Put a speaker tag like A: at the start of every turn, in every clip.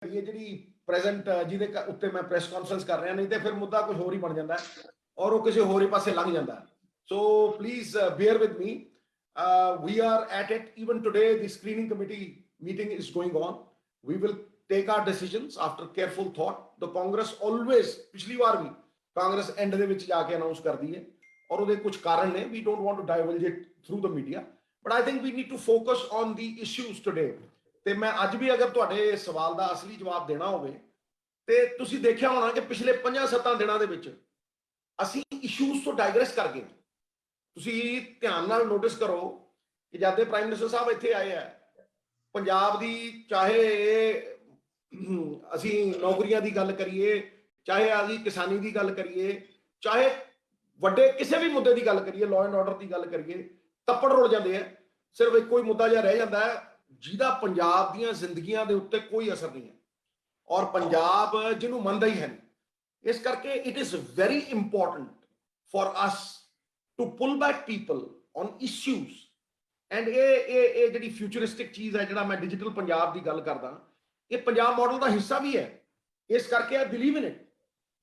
A: ये जी प्रेजेंट जिहदे उत्ते मैं प्रेस कॉन्फ्रेंस कर रहा, नहीं तो फिर मुद्दा कुछ होर ही बन जाता है और वो किसी होर ही पासे लंघ जाता है. So please bear with me. We are at it. Even today the screening committee meeting is going on. We will take our decisions after careful thought. The Congress always, पिछली बार भी कांग्रेस एंड ਦੇ ਵਿੱਚ ਜਾ ਕੇ ਅਨਾਉਂਸ ਕਰਦੀ ਹੈ ਔਰ ਉਹਦੇ ਕੁਝ ਕਾਰਨ ਨੇ. We don't want to divulge it through the media, but I think we need to focus on the issues today. ਤੇ ਮੈਂ ਅੱਜ ਵੀ ਅਗਰ ਤੁਹਾਡੇ ਸਵਾਲ ਦਾ ਅਸਲੀ ਜਵਾਬ ਦੇਣਾ ਹੋਵੇ ਤੇ ਤੁਸੀਂ ਦੇਖਿਆ ਹੋਣਾ ਕਿ ਪਿਛਲੇ 5-7 ਦਿਨਾਂ ਦੇ ਵਿੱਚ ਅਸੀਂ ਇਸ਼ੂਜ਼ ਤੋਂ ਡਾਈਗਰੈਸ ਕਰ ਗਏ. ਤੁਸੀਂ ਧਿਆਨ ਨਾਲ ਨੋਟਿਸ ਕਰੋ ਕਿ ਜਦ ਦੇ ਪ੍ਰਾਈਮ ਮਿਨਿਸਟਰ ਸਾਹਿਬ ਇੱਥੇ ਆਏ ਆ, ਪੰਜਾਬ ਦੀ ਚਾਹੇ ਅਸੀਂ ਨੌਕਰੀਆਂ ਦੀ ਗੱਲ ਕਰੀਏ, ਚਾਹੇ ਅਸੀਂ ਕਿਸਾਨੀ ਦੀ ਗੱਲ ਕਰੀਏ, ਚਾਹੇ ਵੱਡੇ ਕਿਸੇ ਵੀ ਮੁੱਦੇ ਦੀ ਗੱਲ ਕਰੀਏ, ਲਾਅ ਐਂਡ ਆਰਡਰ ਦੀ ਗੱਲ ਕਰੀਏ, ਤੱਪੜ ਰੁਲ ਜਾਂਦੇ ਆ. ਸਿਰਫ ਇੱਕੋ ਹੀ ਮੁੱਦਾ ਜਿਹਾ ਰਹਿ ਜਾਂਦਾ ਹੈ ਜਿਹਦਾ ਪੰਜਾਬ ਦੀਆਂ ਜ਼ਿੰਦਗੀਆਂ ਦੇ ਉੱਤੇ ਕੋਈ ਅਸਰ ਨਹੀਂ ਹੈ ਔਰ ਪੰਜਾਬ ਜਿਹਨੂੰ ਮੰਨਦਾ ਹੀ ਹੈ ਨਹੀਂ. ਇਸ ਕਰਕੇ it is very important for us to pull back people on issues. And ਇਹ ਜਿਹੜੀ ਫਿਊਚਰਿਸਟਿਕ ਚੀਜ਼ ਹੈ, ਜਿਹੜਾ ਮੈਂ ਡਿਜੀਟਲ ਪੰਜਾਬ ਦੀ ਗੱਲ ਕਰਦਾ, ਇਹ ਪੰਜਾਬ ਮਾਡਲ ਦਾ ਹਿੱਸਾ ਵੀ ਹੈ. ਇਸ ਕਰਕੇ ਆਈ ਬਿਲੀਵ ਇਨ ਇਟ.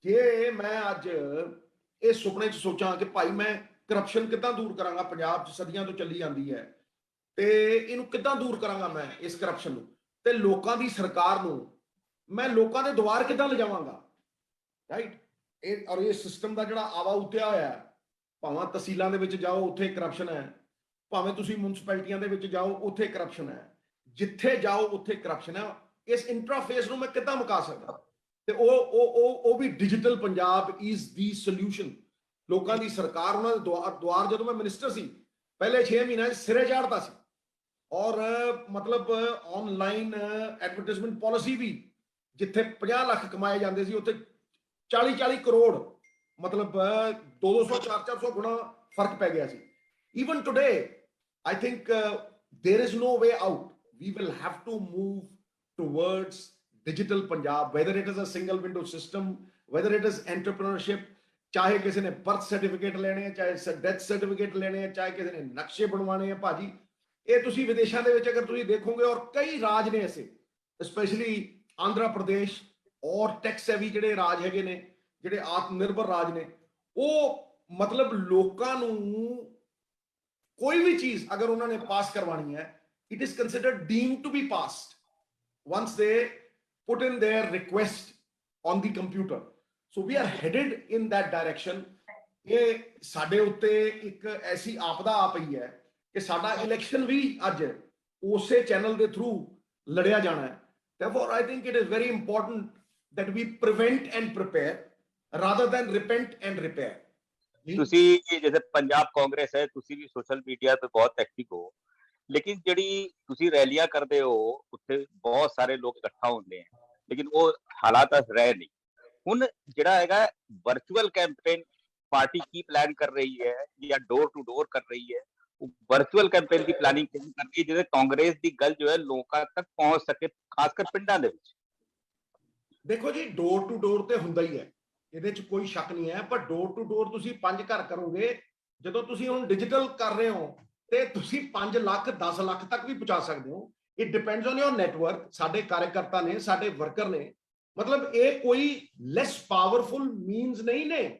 A: ਜੇ ਮੈਂ ਅੱਜ ਇਹ ਸੁਪਨੇ 'ਚ ਸੋਚਾਂ ਕਿ ਭਾਈ ਮੈਂ ਕਰਪਸ਼ਨ ਕਿੱਦਾਂ ਦੂਰ ਕਰਾਂਗਾ, ਪੰਜਾਬ 'ਚ ਸਦੀਆਂ ਤੋਂ ਚੱਲੀ ਜਾਂਦੀ ਹੈ, ਤੇ ਇਹਨੂੰ ਕਿੱਦਾਂ ਦੂਰ ਕਰਾਂਗਾ ਮੈਂ ਇਸ ਕਰਪਸ਼ਨ ਨੂੰ, ਤੇ ਲੋਕਾਂ ਦੀ ਸਰਕਾਰ ਨੂੰ ਮੈਂ ਲੋਕਾਂ ਦੇ ਦੁਆਰ ਕਿੱਦਾਂ ਲਿਜਾਵਾਂਗਾ, ਰਾਈਟ. ਇਹ ਔਰ ਇਹ ਸਿਸਟਮ ਦਾ ਜਿਹੜਾ ਆਵਾ ਉਤਿਆ ਹੋਇਆ, ਭਾਵੇਂ ਤਹਿਸੀਲਾਂ ਦੇ ਵਿੱਚ ਜਾਓ ਉੱਥੇ ਕਰਪਸ਼ਨ ਹੈ, ਭਾਵੇਂ ਤੁਸੀਂ ਮਿਊਨਿਸਪੈਲਿਟੀਆਂ ਦੇ ਵਿੱਚ ਜਾਓ ਉੱਥੇ ਕਰਪਸ਼ਨ ਹੈ, ਜਿੱਥੇ ਜਾਓ ਉੱਥੇ ਕਰਪਸ਼ਨ ਹੈ. ਇਸ ਇੰਟਰਫੇਸ ਨੂੰ ਮੈਂ ਕਿੱਦਾਂ ਮੁਕਾ ਸਕਦਾ? ਤੇ ਉਹ ਵੀ digital Punjab is the solution. ਲੋਕਾਂ ਦੀ ਸਰਕਾਰ, ਉਹਨਾਂ ਦੇ ਦੁਆਰ ਜਦੋਂ ਮੈਂ ਮਿਨਿਸਟਰ ਸੀ ਪਹਿਲੇ 6 ਮਹੀਨਿਆਂ 'ਚ ਸਿਰੇ ਚਾੜਦਾ ਸੀ ਔਰ ਮਤਲਬ ਆਨਲਾਈਨ ਐਡਵਰਟਾਈਜ਼ਮੈਂਟ ਪਾਲਿਸੀ ਵੀ ਜਿੱਥੇ 50 ਲੱਖ ਕਮਾਏ ਜਾਂਦੇ ਸੀ ਉੱਥੇ 40-40 ਕਰੋੜ ਮਤਲਬ 200 400 ਗੁਣਾ ਫਰਕ ਪੈ ਗਿਆ ਸੀ. Even today, I think there is no way out. We will have to move towards digital Punjab, whether it is a single window system, whether it is entrepreneurship, ਚਾਹੇ ਕਿਸੇ ਨੇ ਬਰਥ ਸਰਟੀਫਿਕੇਟ ਲੈਣੇ ਆ, ਚਾਹੇ ਡੈਥ ਸਰਟੀਫਿਕੇਟ ਲੈਣੇ ਆ, ਚਾਹੇ ਕਿਸੇ ਨੇ ਨਕਸ਼ੇ ਬਣਵਾਣੇ ਆ. ਭਾਜੀ ਇਹ ਤੁਸੀਂ ਵਿਦੇਸ਼ਾਂ ਦੇ ਵਿੱਚ ਅਗਰ ਤੁਸੀਂ ਦੇਖੋਗੇ, ਔਰ ਕਈ ਰਾਜ ਨੇ ਐਸੇ, ਸਪੈਸ਼ਲੀ ਆਂਧਰਾ ਪ੍ਰਦੇਸ਼ ਔਰ ਟੈਕਸ ਹੈਵੀ ਜਿਹੜੇ ਰਾਜ ਹੈਗੇ ਨੇ, ਜਿਹੜੇ ਆਤਮ ਨਿਰਭਰ ਰਾਜ ਨੇ, ਉਹ ਮਤਲਬ ਲੋਕਾਂ ਨੂੰ ਕੋਈ ਵੀ ਚੀਜ਼ ਅਗਰ ਉਹਨਾਂ ਨੇ ਪਾਸ ਕਰਵਾਣੀ ਹੈ, it is considered deemed to be passed once they put in their request on the computer. So we are headed in that direction. ਇਹ ਸਾਡੇ ਉੱਤੇ ਇੱਕ ਐਸੀ ਆਪਦਾ ਆ ਪਈ ਹੈ ਕਿ ਸਾਡਾ ਇਲੈਕਸ਼ਨ ਵੀ ਅੱਜ ਉਸੇ ਚੈਨਲ ਦੇ ਥਰੂ ਲੜਿਆ ਜਾਣਾ ਹੈ. Therefore, I think it is very important that we prevent and prepare rather than repent and repair.
B: ਤੁਸੀਂ ਜੈਸੇ ਪੰਜਾਬ ਕਾਂਗਰਸ ਹੈ, ਤੁਸੀਂ ਵੀ ਸੋਸ਼ਲ ਮੀਡੀਆ ਤੇ ਬਹੁਤ ਐਕਟਿਵ ਹੋ, ਲੇਕਿਨ ਜਿਹੜੀ ਤੁਸੀਂ ਰੈਲੀਆਂ ਕਰਦੇ ਹੋ ਉੱਥੇ ਬਹੁਤ ਸਾਰੇ ਲੋਕ ਇਕੱਠਾ ਹੁੰਦੇ ਹੈ, ਲੇਕਿਨ ਉਹ ਹਾਲਾਤ ਰਹੇ ਨਹੀਂ. ਹੁਣ ਜਿਹੜਾ ਹੈਗਾ ਵਰਚੁਅਲ ਕੈਂਪੇਨ ਪਾਰਟੀ ਕੀ ਪਲਾਨ ਕਰ ਰਹੀ ਹੈ ਜਾਂ ਡੋਰ ਟੂ ਡੋਰ ਕਰ ਰਹੀ ਹੈ, ਉਹ ਵਰਚੁਅਲ ਕੈਂਪੇਨ ਦੀ ਪਲਾਨਿੰਗ ਕਿਵੇਂ ਕਰ ਰਹੀ ਹੈ ਜਿਹਦੇ ਕਾਂਗਰਸ ਦੀ ਗੱਲ ਜੋ ਹੈ ਲੋਕਾਂ ਤੱਕ ਪਹੁੰਚ ਸਕੇ, ਖਾਸ ਕਰ ਪਿੰਡਾਂ ਦੇ ਵਿੱਚ?
A: ਦੇਖੋ ਜੀ, ਡੋਰ ਟੂ ਡੋਰ ਤੇ ਹੁੰਦਾ ਹੀ ਹੈ, ਇਹਦੇ 'ਚ ਕੋਈ ਸ਼ੱਕ ਨਹੀਂ ਹੈ, ਪਰ ਡੋਰ ਟੂ ਡੋਰ ਤੁਸੀਂ 5 ਘਰ ਕਰੋਗੇ. ਜਦੋਂ ਤੁਸੀਂ ਹੁਣ ਡਿਜੀਟਲ ਕਰ ਰਹੇ ਹੋ ਤੇ ਤੁਸੀਂ 5 ਲੱਖ 10 ਲੱਖ ਤੱਕ ਵੀ ਪਹੁੰਚਾ ਸਕਦੇ ਹੋ. It depends on your network. ਸਾਡੇ ਕਾਰਜਕਰਤਾ ਨੇ, ਸਾਡੇ ਵਰਕਰ ਨੇ, ਮਤਲਬ ਇਹ ਕੋਈ ਲੈਸ ਪਾਵਰਫੁਲ ਮੀਨਸ ਨਹੀਂ ਨੇ.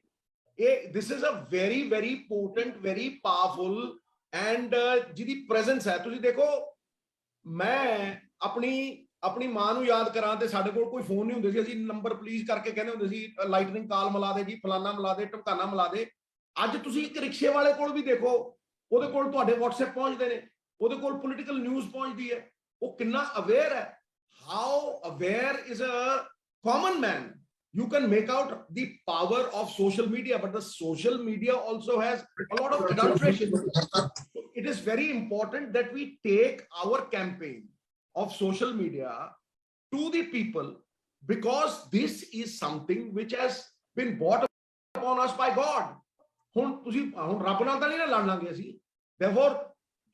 A: ਇਹ this is a very very important, very powerful and ਜਿਹਦੀ ਪ੍ਰੈਜ਼ੈਂਸ ਹੈ. ਤੁਸੀਂ ਦੇਖੋ, ਮੈਂ ਆਪਣੀ ਮਾਂ ਨੂੰ ਯਾਦ ਕਰਾਂ ਤੇ ਸਾਡੇ ਕੋਲ ਕੋਈ ਫੋਨ ਨਹੀਂ ਹੁੰਦੇ ਸੀ, ਅਸੀਂ ਨੰਬਰ ਪਲੀਜ਼ ਕਰਕੇ ਕਹਿੰਦੇ ਹੁੰਦੇ ਸੀ ਲਾਈਟਨਿੰਗ ਕਾਲ ਮਿਲਾ ਦੇ ਜੀ, ਫਲਾਨਾ ਮਿਲਾ ਦੇ, ਢਮਕਾਨਾ ਮਿਲਾ ਦੇ. ਅੱਜ ਤੁਸੀਂ ਇੱਕ ਰਿਕਸ਼ੇ ਵਾਲੇ ਕੋਲ ਵੀ ਦੇਖੋ, ਉਹਦੇ ਕੋਲ ਤੁਹਾਡੇ WhatsApp ਪਹੁੰਚਦੇ ਨੇ, ਉਹਦੇ ਕੋਲ ਪੋਲੀਟੀਕਲ ਨਿਊਜ਼ ਪਹੁੰਚਦੀ ਹੈ. ਉਹ ਕਿੰਨਾ ਅਵੇਅਰ ਹੈ. How aware is a common man. You can make out the power of social media, but the social media also has a lot of adulteration. It is very important that we take our campaign of social media to the people, because this is something which has been brought upon us by God. ਹੁਣ ਰੱਬ ਨਾਲ ਤਾਂ ਨਹੀਂ ਨਾ ਲੜ ਲਾਂਗੇ ਅਸੀਂ. Therefore,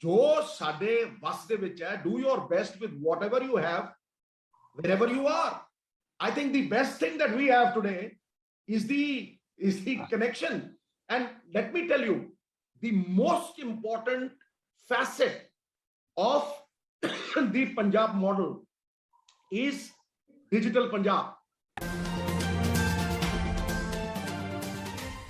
A: ਜੋ ਸਾਡੇ ਵਸ ਦੇ ਵਿੱਚ ਹੈ, do your best with whatever you have, wherever you are. I think the best thing that we have today is the connection. And let me tell you, the most important facet of the Punjab model is digital Punjab.